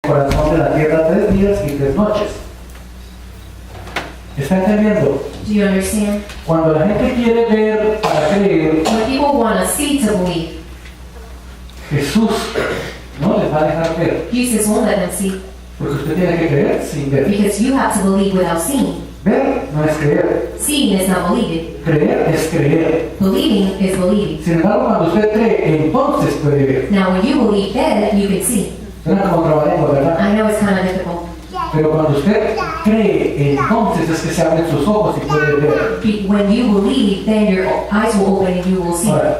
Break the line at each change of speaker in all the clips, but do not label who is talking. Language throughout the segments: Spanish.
corazón de la tierra 3 días y 3 noches. ¿Está entendiendo?
Do you understand?
Cuando la gente quiere ver para creer,
When people want to see to believe,
Jesús no les va a dejar ver.
Jesus won't let them see
Porque usted tiene que creer sin ver.
because you have to believe without seeing.
Ver no es creer.
Seeing is not believing.
Creer es creer.
Believing is believing.
Sin embargo, cuando usted cree, entonces puede ver.
Now, when you believe, then you can see.
Suena como trabalengua, ¿verdad?
I know it's kind of difficult.
Pero cuando usted cree, entonces es que se abren sus ojos y puede ver.
When you believe, then your eyes will open and you will see.
Ahora,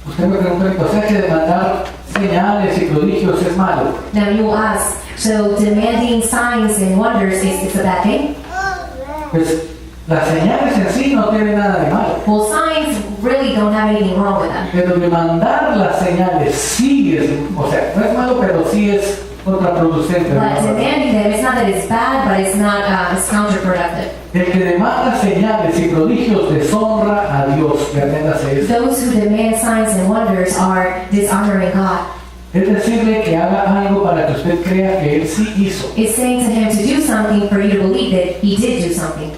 usted me pregunta, o sea que demandar señales y prodigios es malo.
Now you will ask, so demanding signs and wonders is a bad thing?
Pues las señales en sí no tienen nada de malo.
Well, signs really don't have anything wrong with them.
Pero demandar las señales sí es, o sea, no es malo, pero sí es contraproducente.
But demanding them, it's not that it's bad, but it's not, it's counterproductive.
El que demanda señales y prodigios deshonra a Dios. Y atiéndase eso.
Those who demand signs and wonders are dishonoring God.
Es decirle que haga algo para que usted crea que Él sí hizo.
It's saying to him to do something for you to believe that he did do something.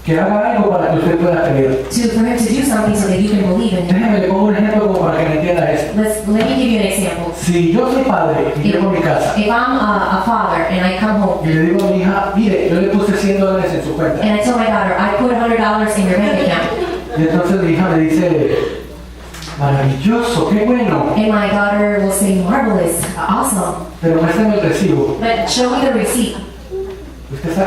Que haga algo para que usted pueda creer.
For him to do something so that you can believe in him.
Déjeme le pongo un ejemplo como para que me entienda esto.
Let me give you an example.
Si yo soy padre y llego a mi casa
If I'm a father and I come home
y le digo a mi hija, mire, yo le puse $100 en su cuenta.
and I tell my daughter, I put $100 in your bank account,
Y entonces mi hija me dice, maravilloso, qué bueno.
and my daughter will say, marvelous, awesome,
Pero muéstrame el recibo.
but show me the receipt.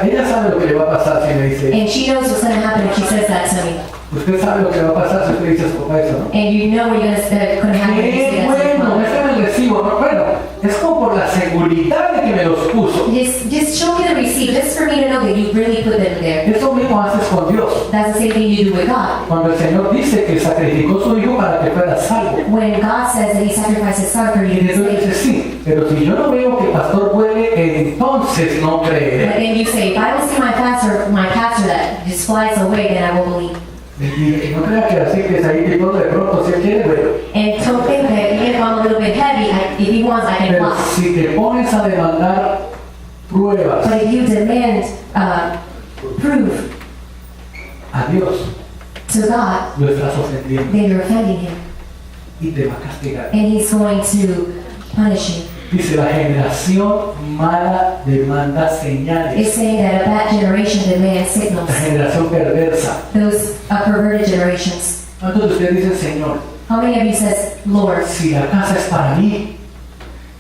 Ella sabe lo que le va a pasar si me dice.
And she knows what's going to happen if she says that to me.
Usted sabe lo que le va a pasar si usted dice a su papá eso, ¿no?
And you know what you're going to happen if you say
Qué
that to your
bueno,
mom.
muéstrame el recibo. No, bueno, es como por la seguridad de que me los puso.
Just show me the receipt, just for me to know that you really put them there.
Eso mismo haces con Dios.
That's the same thing you do with God.
Cuando el Señor dice que sacrificó su hijo para que fuera salvo.
When God says that he sacrificed his son for
Y
you to
entonces
save.
dice, sí, pero si yo no veo que el pastor puede, entonces no
But
creeré.
then you say, if I don't see my pastor that just flies away, then I will believe.
Y no crea que así que es ahí que todo de pronto si él quiere, bueno.
And don't think that even if I'm a little bit heavy, if he wants, I can
Pero
fly.
si te pones a demandar pruebas
But if you demand proof
a Dios,
to God,
lo estás ofendiendo
then you're offending him.
y te va a castigar.
And he's going to punish you.
Dice, la generación mala demanda
It's
señales.
saying that a bad generation demands signals.
La generación perversa.
Those perverted generations.
¿Cuántos de ustedes dicen, Señor,
How many of you says, Lord,
si la casa es para mí,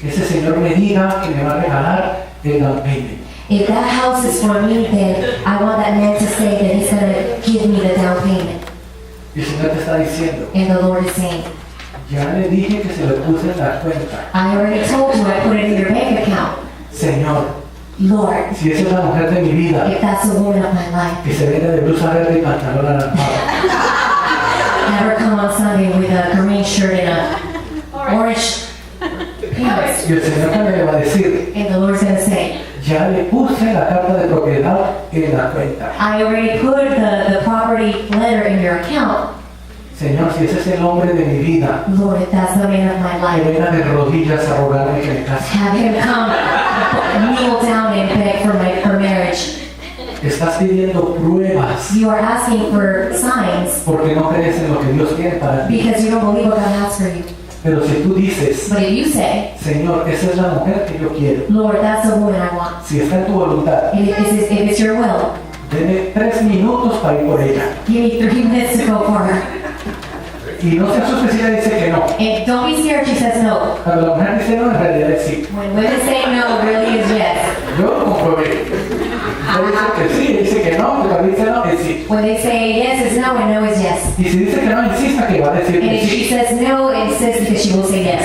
que ese Señor me diga que me va a regalar el down payment?
if that house is for me, then I want that man to say that he's going to give me the down payment.
Y el Señor te está diciendo,
And the Lord is saying,
ya le dije que se lo puse en la cuenta.
I already told you I put it in your bank account.
Señor,
Lord,
si esa es la mujer de mi vida,
if that's the woman of my life,
que se vende de blusa verde y pantalón anaranjado,
never come on Sunday with a green shirt and a orange pants.
y el Señor también le va a decir,
And the Lord's going to say,
ya le puse la carta de propiedad en la cuenta.
I already put the property letter in your account.
Señor, si ese es el hombre de mi vida,
Lord, if that's the man of my
que
life,
venga de rodillas a rogarme que me case.
have him come, kneel down and beg for marriage.
Estás pidiendo pruebas
You are asking for signs
porque no crees en lo que Dios tiene para ti.
because you don't believe what God has for you.
Pero si tú dices,
But if you say,
Señor, esa es la mujer que yo quiero,
Lord, that's the woman I want,
si está en tu voluntad,
and if it's your will,
deme 3 minutos para ir por ella.
give me 3 minutes to go for her.
Y no se asuste si ella dice que no.
And don't be scared if she says no.
Cuando la mujer dice no, en realidad es sí.
When women say no, it really is yes.
Yo lo comprobé. Ella dice que sí, dice que no, pero cuando dice no, es sí.
When they say yes is no and no is yes.
Y si dice que no, insista que va a decir
And
que
if she
sí.
says no, it insists because she will say yes.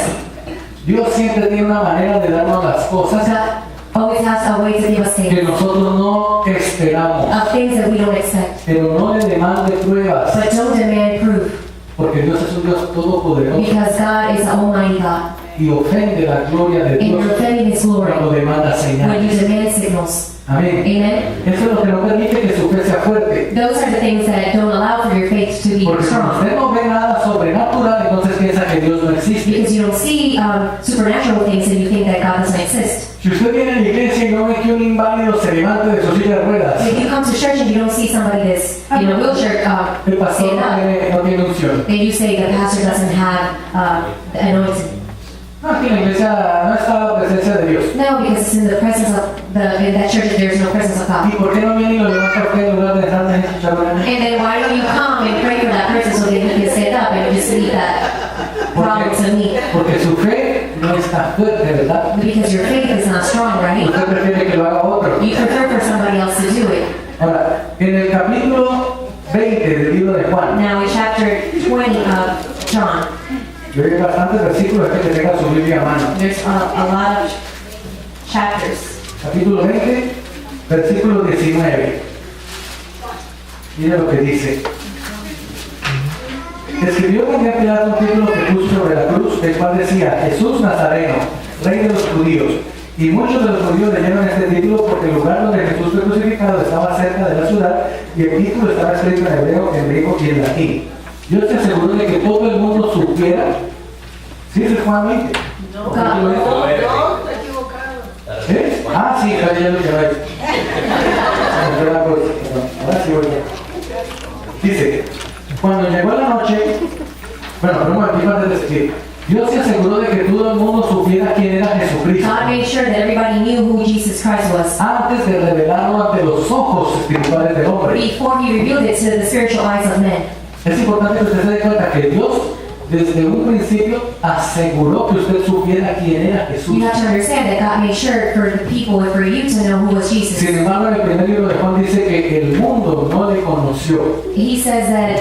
Dios siempre tiene una manera de darnos las cosas
God always has a way to give us
que
things,
nosotros no esperamos.
of things that we don't expect.
Pero no le demande pruebas,
But don't demand proof,
porque Dios es un Dios todopoderoso
because God is the Almighty God.
y ofende la gloria de
And
Dios
you're offending His glory
cuando demanda
when you
señales.
demand signals.
Amén.
Amen.
Eso es lo que no permite que su fe sea fuerte.
Those are the things that don't allow for your faith to be
Porque si
strong.
usted no ve nada sobrenatural, entonces piensa que Dios no existe.
Because you don't see supernatural things and you think that God doesn't exist.
Si usted viene a la iglesia y no ve que un inválido se levante de su silla de ruedas,
If you come to church and you don't see somebody that's in a wheelchair
el pastor
stand up,
no tiene unción.
then you say the pastor doesn't have the anointing.
No, aquí en la iglesia no está la presencia de Dios.
No, because it's in the presence of in that church there's no presence of
¿Y
God.
por qué no viene y lo levanta usted en lugar de dejarme escuchar la
And then why don't you come and pray for that person so that he can stand up and just leave that problem to me?
Porque su fe no está fuerte, ¿verdad?
Because your faith is not strong, right?
Usted prefiere que lo haga otro.
You prefer for somebody else to do it.
Ahora, en el capítulo 20 del libro de Juan,
Now in chapter 20 of John,
yo hay bastantes versículos que tenga su Biblia a mano.
there's a lot of chapters.
Capítulo 20, versículo 19. Mira lo que dice. Escribió también Pilato un título que puso sobre la cruz, el cual decía: Jesús Nazareno, Rey de los judíos. Y muchos de los judíos leyeron este título porque el lugar donde Jesús fue crucificado estaba cerca de la ciudad y el título estaba escrito en hebreo, en griego y en latín. Yo estoy seguro de que todo el mundo supiera. ¿Sí es Juan 20?
No,
Capítulo 20.
No, está equivocado.
¿Eh? Ah, sí, ya lo que va. Ahora sí voy. Dice, cuando llegó la noche, bueno, pero un momentito antes de escribir, Dios se aseguró de que todo el mundo supiera quién era Jesucristo
God made sure that everybody knew who Jesus Christ was
antes de revelarlo ante los ojos espirituales del hombre.
before he revealed it to the spiritual eyes of men.
Es importante que usted se dé cuenta que Dios desde un principio aseguró que usted supiera quién era Jesús.
You have to understand that God made sure for the people and for you to know who was Jesus.
Sin embargo, en el primer libro de Juan dice que el mundo no le conoció.
He says that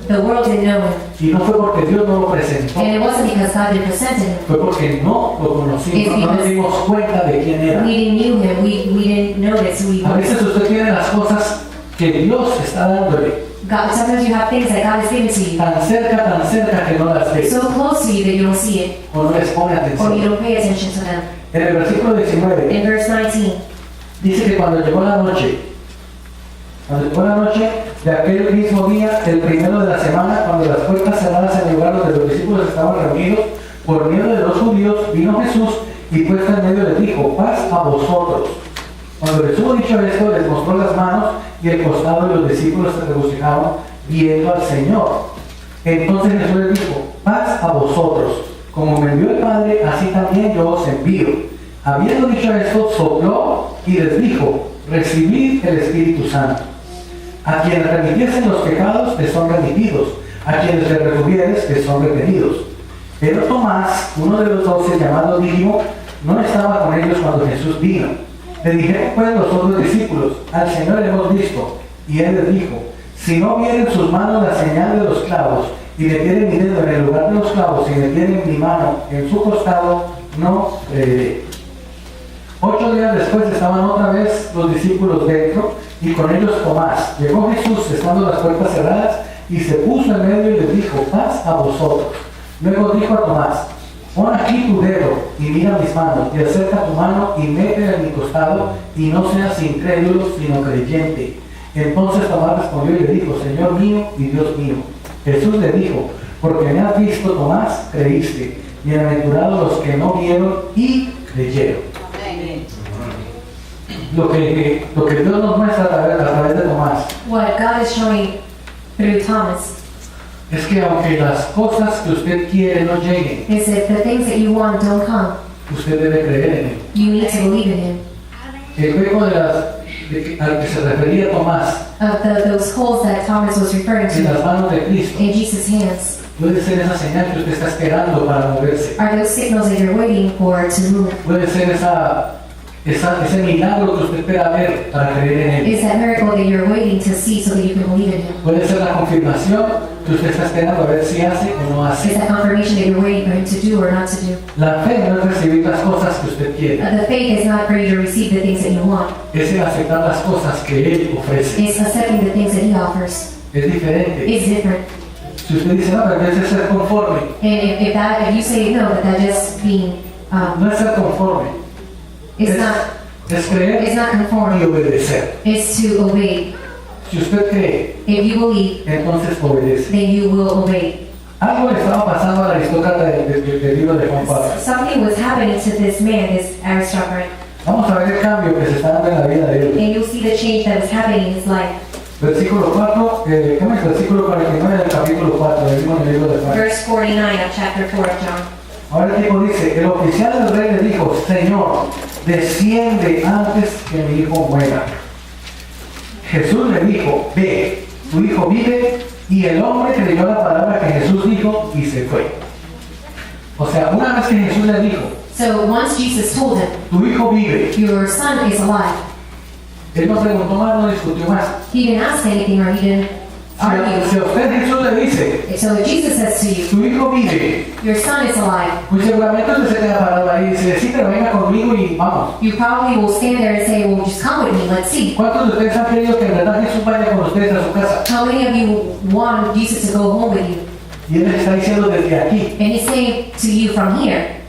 the world didn't know him.
Y no fue porque Dios no lo presentó,
And it wasn't because God didn't present him.
fue porque no lo conocimos, no nos dimos cuenta de quién era.
We didn't know him. We didn't notice who he
A
was.
veces usted tiene las cosas que Dios está dándole
God, sometimes you have things that God has given to you
tan cerca que no las ve
so close to you that you don't see it
o no les pone
or you
atención.
don't pay attention to them.
En el versículo 19
In verse 19,
dice que cuando llegó la noche de aquel mismo día, el primero de la semana, cuando las puertas cerradas en el lugar donde los discípulos estaban reunidos, por miedo de los judíos, vino Jesús y puesto en medio les dijo: paz a vosotros. Cuando les hubo dicho esto, les mostró las manos y el costado, y los discípulos se regocijaban viendo al Señor. Entonces Jesús les dijo: paz a vosotros. Como me envió el Padre, así también yo os envío. Habiendo dicho esto, sopló y les dijo: recibid el Espíritu Santo. A quienes remitiesen los pecados, les son remitidos; a quienes les retuvieres, les son retenidos. Pero Tomás, uno de los 12, llamado Dídimo, no estaba con ellos cuando Jesús vino. Le dijeron pues los otros discípulos: al Señor hemos visto. Y él les dijo: si no vieren sus manos la señal de los clavos, y metieren mi dedo en el lugar de los clavos, y metieren mi mano en su costado, no creeré. 8 días después estaban otra vez los discípulos dentro, y con ellos Tomás. Llegó Jesús, estando las puertas cerradas, y se puso en medio y les dijo: paz a vosotros. Luego dijo a Tomás: pon aquí tu dedo y mira mis manos, y acerca tu mano y métela en mi costado, y no seas incrédulo, sino creyente. Entonces Tomás respondió y le dijo: Señor mío y Dios mío. Jesús le dijo: porque me has visto, Tomás, creíste. Bienaventurados los que no vieron y creyeron. Lo que Dios nos muestra a través de Tomás
what God is showing through Thomas
es que aunque las cosas que usted quiere no lleguen,
is that the things that you want don't come.
usted debe creer en él.
You need to believe in him.
El hueco al que se refería Tomás
Those holes that Thomas was referring
en las
to
manos de Cristo
in Jesus' hands
puede ser esa señal que usted está esperando para moverse.
are those signals that you're waiting for to move.
Puede ser ese milagro que usted espera ver para creer en él.
Is that miracle that you're waiting to see so that you can believe in him.
Puede ser la confirmación que usted está esperando a ver si hace o no
Is
hace.
that confirmation that you're waiting for him to do or not to do.
La fe no es recibir las cosas que usted quiere,
The faith is not for you to receive the things that you want.
es el aceptar las cosas que él ofrece.
It's accepting the things that he offers.
Es diferente.
It's different.
Si usted dice: no, pero es ser conforme,
And if you say no, that just being
no es ser conforme,
it's
es,
not
Es creer
It's not
y
conform.
obedecer.
It's to obey.
Si usted cree,
If you believe,
entonces obedece.
then you will obey.
Algo le estaba pasando al aristócrata del libro de Juan Pablo.
Something was happening to this man, this aristocrat,
Vamos a ver el cambio que se está dando en la vida de él.
and you'll see the change that was happening in his life.
Versículo 4, ¿cómo es? Versículo 49 del capítulo 4 del mismo libro de Juan.
Verse 49 of chapter 4 of John.
Ahora el tipo dice, el oficial del rey le dijo, Señor, desciende antes que mi hijo muera. Jesús le dijo, ve, tu hijo vive, y el hombre creyó la palabra que Jesús dijo y se fue. O sea, una vez que Jesús le dijo,
So once Jesus told him,
tu hijo vive,
your son is alive,
él no preguntó más, no discutió más.
he didn't ask anything or he didn't
Si a
argue.
usted Jesús le dice,
So if Jesus says to you,
tu hijo vive,
your son is alive,
muy seguramente usted se queda parado ahí y dice, sí, pero venga conmigo y vamos.
you probably will stand there and say, well, just come with me, let's see.
¿Cuántos de ustedes han querido que en verdad Jesús vaya con ustedes a su casa?
How many of you want Jesus to go home with you?
Y Él les está diciendo desde aquí,
And he's saying to you from here,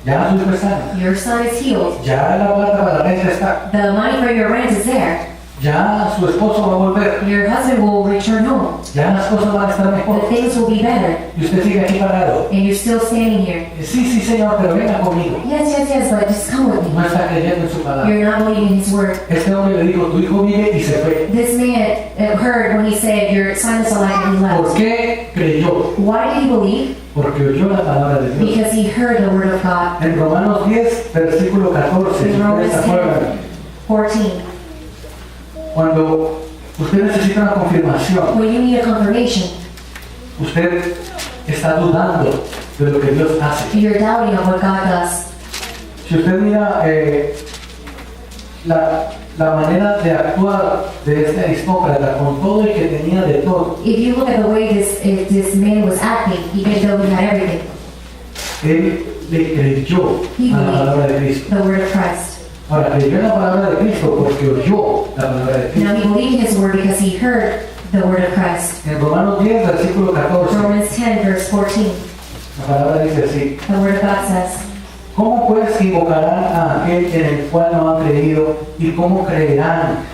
ya su hijo es sano,
your son is healed.
ya la plata para la renta está,
The money for your rent is there.
ya su esposo va a volver,
Your husband will return home.
ya las cosas van a estar
The
mejor.
things will be better.
Y usted sigue aquí parado.
And you're still standing here.
Sí, sí, Señor, pero venga conmigo.
Yes, but just come with
No
me.
está creyendo en su palabra.
You're not believing his word.
Este hombre le dijo, tu hijo vive y se fue.
This man heard when he said, your son is alive, and he
¿Por
left.
qué creyó?
Why did he believe?
Porque oyó la palabra de Dios.
Because he heard the word of God.
En Romanos 10, versículo 14, si
In Romans
ustedes se acuerdan,
10:14.
cuando usted necesita una confirmación,
When you need a confirmation,
usted está dudando de lo que Dios hace.
you're doubting of what God does.
Si usted mira la manera de actuar de este aristócrata con todo y que tenía de todo,
If you look at the way this man was acting, even though he had everything,
él le creyó a la palabra de Cristo.
the word of Christ.
Ahora, creyó en la palabra de Cristo porque oyó la palabra de Cristo.
Now he believed his word because he heard the word of Christ.
En Romanos 10, versículo 14,
Romans 10, verse 14,
la palabra dice así:
the word of God says,
¿Cómo pues invocarán a aquel en el cual no han creído? ¿Y cómo creerán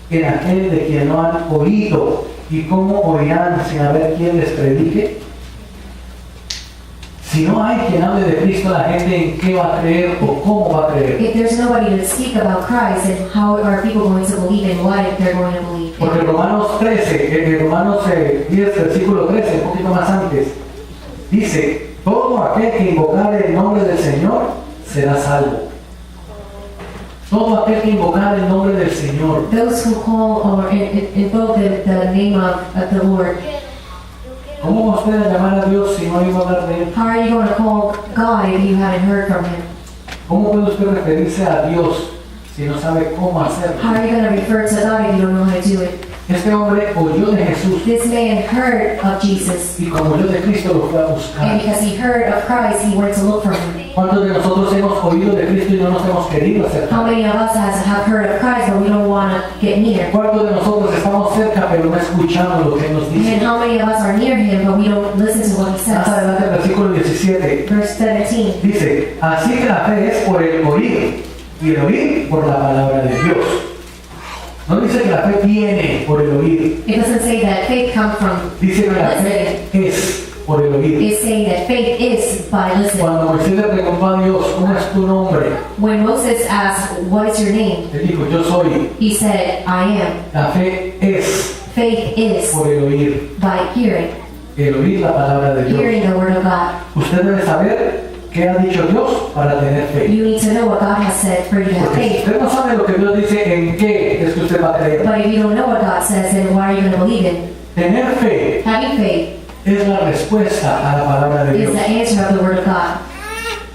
en aquel de quien no han oído? ¿Y cómo oirán sin haber quien les predique? Si no hay quien hable de Cristo, la gente en qué va a creer o cómo va a creer.
if there's nobody to speak about Christ, then how are people going to believe and what if they're going to believe?
Porque Romanos 13, en Romanos 10, versículo 13, un poquito más antes, dice, todo aquel que invocare el nombre del Señor será salvo. Todo aquel que invocare el nombre del Señor.
Those who call or invoke the name of the Lord,
¿Cómo va usted a llamar a Dios si no iba a hablar de Él?
how are you going to call God if you haven't heard from Him?
¿Cómo puede usted referirse a Dios si no sabe cómo hacerlo?
How are you going to refer to God if you don't know how to do it?
Este hombre oyó de Jesús
This man heard of Jesus,
y como oyó de Cristo lo fue a
and
buscar.
because he heard of Christ, he went to look for Him.
¿Cuántos de nosotros hemos oído de Cristo y no nos hemos querido
How
acercar?
many of us have heard of Christ, but we don't want to get near?
¿Cuántos de nosotros estamos cerca pero no escuchamos lo que Él nos
And
dice?
how many of us are near Him, but we don't listen to what He
Más
says?
adelante el versículo 17
Verse 17.
dice, así que la fe es por el oír y el oír por la palabra de Dios. No dice que la fe viene por el oír,
It doesn't say that faith comes from
dice que la fe es por el oír.
It's saying that faith is by listening.
Cuando Moisés le preguntó a Dios, ¿cómo es tu nombre?
When Moses asked, what is your name?
Él dijo, yo soy.
He said, I am.
La fe es
Faith is
por el oír.
by hearing,
El oír la palabra de Dios.
hearing the word of God.
Usted debe saber qué ha dicho Dios para tener fe.
You need to know what God has said for you to have
Porque si
faith.
usted no sabe lo que Dios dice, ¿en qué es que usted va a creer?
But if you don't know what God says, then what are you going to believe in?
Tener fe
Having faith
es la respuesta a la palabra de
is
Dios.
the answer of the word of God.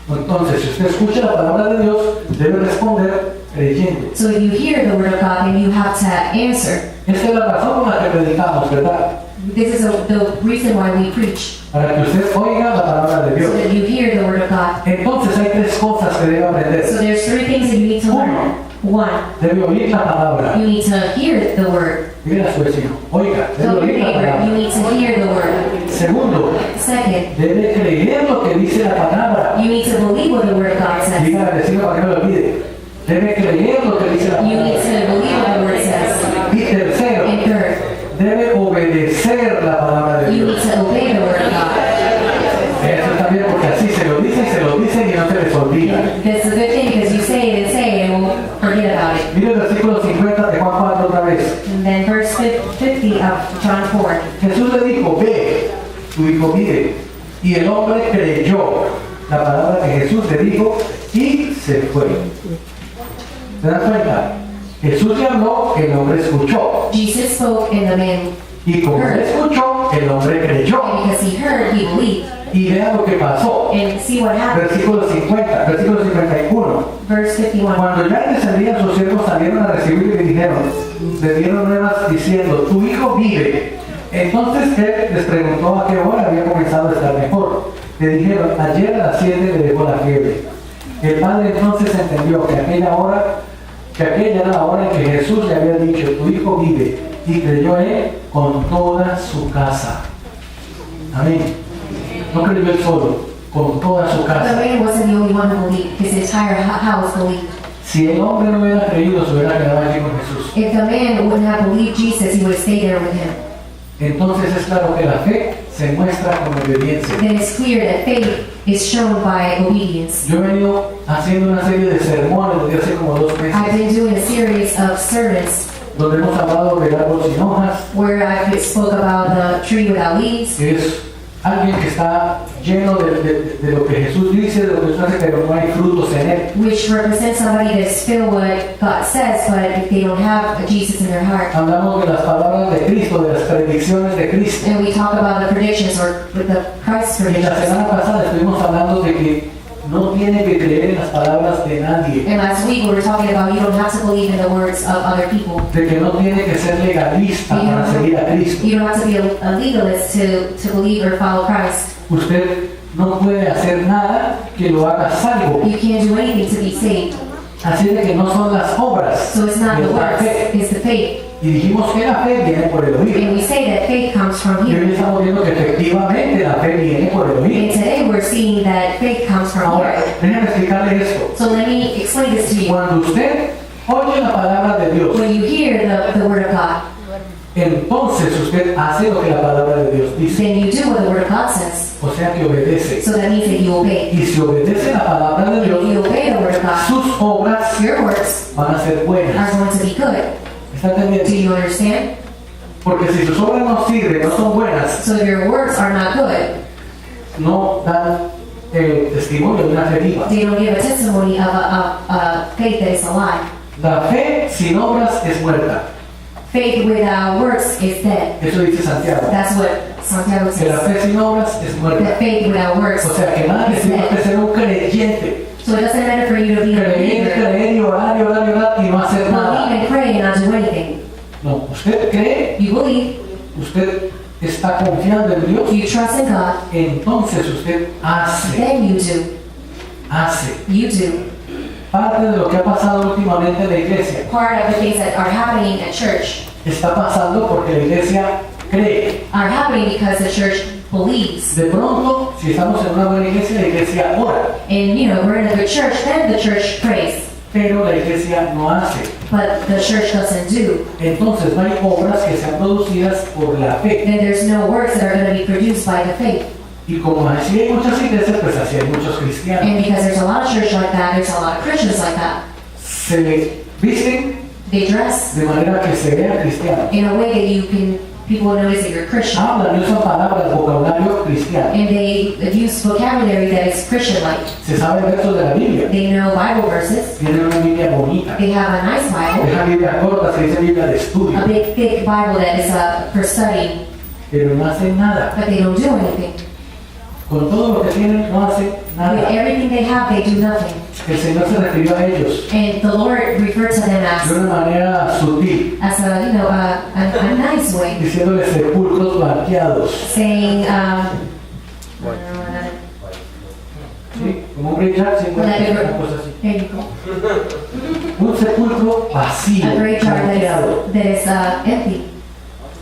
Entonces, si usted escucha la palabra de Dios, debe responder creyendo.
So if you hear the word of God, then you have to answer.
Esta es la razón por la que predicamos, ¿verdad?
This is the reason why we preach,
Para que usted oiga la palabra de
so
Dios.
that you hear the word of God.
Entonces hay tres cosas que debe
So
aprender.
there's three things that you need to learn. One,
Debe oír la palabra.
you need to hear the word.
Mira a su vecino. Oiga, debe
Tell your
oír la
neighbor, you
palabra.
need to hear the word.
Segundo,
Second,
debe creer lo que dice la palabra.
you need to believe what the word of God says.
Diga al vecino para que no lo olvide. Debe creer lo hijo vive. Y el hombre creyó la palabra que Jesús le dijo y se fue. ¿Se dan cuenta? Jesús le habló, el hombre escuchó.
Jesus spoke and the man,
Y como él escuchó, el hombre creyó.
and because he heard, he believed.
Y vean lo que pasó.
And see what happened.
Versículo 50, versículo 51.
Verse 51.
Cuando ya descendían sus siervos salieron a recibirle y le dieron nuevas diciendo, tu hijo vive. Entonces él les preguntó a qué hora había comenzado a estar mejor. Le dijeron, ayer a las 7 le dejó la fiebre. El padre entonces entendió que aquella era la hora en que Jesús le había dicho, tu hijo vive. Y creyó él con toda su casa. Amén. No creyó él solo, con toda su
The
casa.
man wasn't the only one who believed. His entire house believed.
Si el hombre no hubiera creído, se hubiera quedado allí con Jesús.
If the man wouldn't have believed Jesus, he would have stayed there with him.
Entonces es claro que la fe se muestra con obediencia.
Then it's clear that faith is shown by obedience.
Yo he venido haciendo una serie de sermones desde hace como 2
I've
meses,
been doing a series of sermons
donde hemos hablado de árboles sin hojas,
where I spoke about the tree without leaves,
que es alguien que está lleno de lo que Jesús dice, de lo que Jesús hace, pero no hay frutos en él.
which represents somebody that's filled what God says, but if they don't have Jesus in their heart.
Hablamos de las palabras de Cristo, de las predicciones de Cristo.
And we talk about the predictions or with the Christ
Y la
predictions.
semana pasada estuvimos hablando de que no tiene que creer en las palabras de nadie,
And last week we were talking about you don't have to believe in the words of other people.
de que no tiene que ser legalista para seguir a Cristo.
You don't have to be a legalist to believe or follow Christ.
Usted no puede hacer nada que lo haga salvo.
You can't do anything to be saved.
Así de que no son las obras,
So it's not the
es la
works,
fe.
it's the faith.
Y dijimos que la fe viene por el oír.
And we say that faith comes from
Y hoy
here.
estamos viendo que efectivamente la fe viene por el
And
oír.
today we're seeing that faith comes from
Ahora,
here.
déjame explicarle esto.
So let me explain this to you.
Cuando usted oye la palabra de Dios,
When you hear the word of God,
entonces usted hace lo que la palabra de Dios dice.
then you do what the word of God says.
O sea que obedece.
So that means that you obey.
Y si obedece la palabra de
If you
Dios,
obey the word of God,
sus obras
your works
van a ser
are
buenas.
going to be good.
¿Está
Do
entendiendo?
you understand?
Porque si sus obras no sirven, no son buenas,
So if your works are not good,
no dan testimonio de una fe viva.
they don't give a testimony of a faith that is alive.
La fe sin obras es muerta.
Faith without works is dead.
Eso dice Santiago.
That's what Santiago
Que la
says.
fe sin obras es muerta.
That faith without works
O sea que nada que
is
sirve
dead.
usted ser un creyente.
So it doesn't matter for you to be a
Creer,
believer,
creer y orar y orar y orar y no hacer
believe
nada.
and pray and not do anything.
No, usted cree,
You believe,
usted está confiando en Dios,
you trust in God,
entonces usted hace,
then you do.
hace.
You do.
Parte de lo que ha pasado últimamente en la iglesia
Part of the things that are happening at church
está pasando porque la iglesia cree.
are happening because the church believes.
De pronto, si estamos en una buena iglesia, la iglesia ora,
And you know, we're in a good church, then the church prays.
pero la iglesia no hace.
But the church doesn't do.
Entonces no hay obras que sean producidas por la fe.
Then there's no works that are going to be produced by the faith.
Y como así hay muchas iglesias, pues así hay muchos cristianos.
And because there's a lot of church like that, there's a lot of Christians like that.
Se visten
They dress
de manera que se vean cristianos.
in a way that people will notice that you're Christian.
Hablan y usan palabras, vocabulario cristiano.
And they use vocabulary that is Christian-like.
Se saben versos de la Biblia.
They know Bible verses.
Tienen una Biblia bonita.
They have a nice Bible,
Dejan Biblia corta, se dice Biblia de estudio.
a big, thick Bible that is for studying,
Pero no hacen nada.
but they don't do anything.
Con todo lo que tienen, no hacen
With
nada.
everything they have, they do nothing.
El Señor se refirió a ellos
And the Lord referred to them
de una manera sutil,
as a nice way,
diciéndoles sepulcros blanqueados.
saying,
¿Sí? Como un graveyard, sí, una cosa así.
there you go.
Un sepulcro vacío,
A great jar
blanqueado.
that is empty.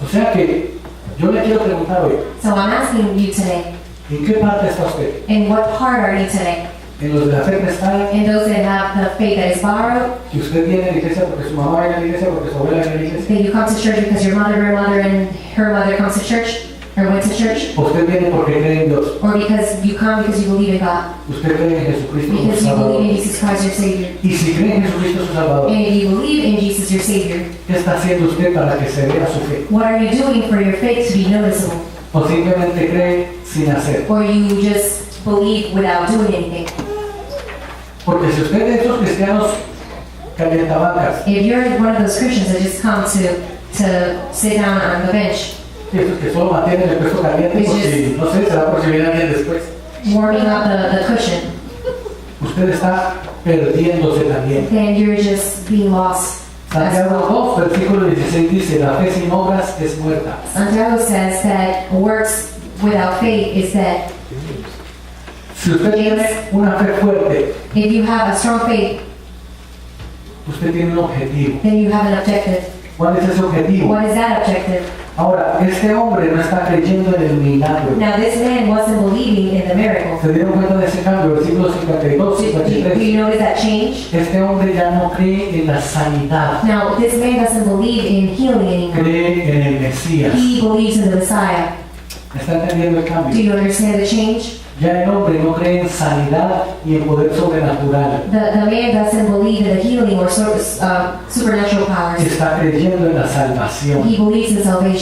O sea que yo le quiero preguntar hoy,
So I'm asking you today,
¿en qué parte está usted?
in what part are you today?
¿En los de la fe prestada?
In those that have the faith that is borrowed,
Que usted viene a la iglesia porque su mamá viene a la iglesia, porque su abuela viene a la iglesia.
that you come to church because your mother, and her mother comes to church, or went to church,
O usted viene porque cree en Dios.
or because you come because you believe in God,
Usted cree en Jesucristo como
because you
Salvador.
believe in Jesus Christ your Savior.
Y si cree en Jesucristo su Salvador,
And if you believe in Jesus your Savior,
¿qué está haciendo usted para que se vea su fe?
what are you doing for your faith to be noticeable?
o simplemente cree sin hacer.
or you just believe without doing anything.
Porque si usted es de esos cristianos calientabacas,
If you're one of those Christians that just come to sit down on the bench,
esos que solo mantienen el peso caliente por si, no sé, se da por si viene alguien después,
warming up the cushion,
usted está perdiéndose también.
then you're just being lost. as
Santiago
well.
2, versículo 16 dice, la fe sin obras es muerta.
Santiago says that works without faith is dead.
Si usted tiene una fe fuerte,
If you have a strong faith,
usted tiene un objetivo.
then you have an objective.
¿Cuál es ese objetivo?
What is that objective?
Ahora, este hombre no está creyendo en el milagro.
Now, this man wasn't believing in the miracle.
¿Se dieron cuenta de ese cambio? Versículos 52,
Do
53.
you notice that change?
Este hombre ya no cree en la sanidad,
Now, this man doesn't believe in healing anymore.
cree en el Mesías.
He believes in the Messiah.
¿Está entendiendo el
Do
cambio?
you understand the change?
Ya el hombre no cree en sanidad y en poder sobrenatural.
The man doesn't believe in the healing or supernatural powers.
Está creyendo en la salvación.
He believes in salvation.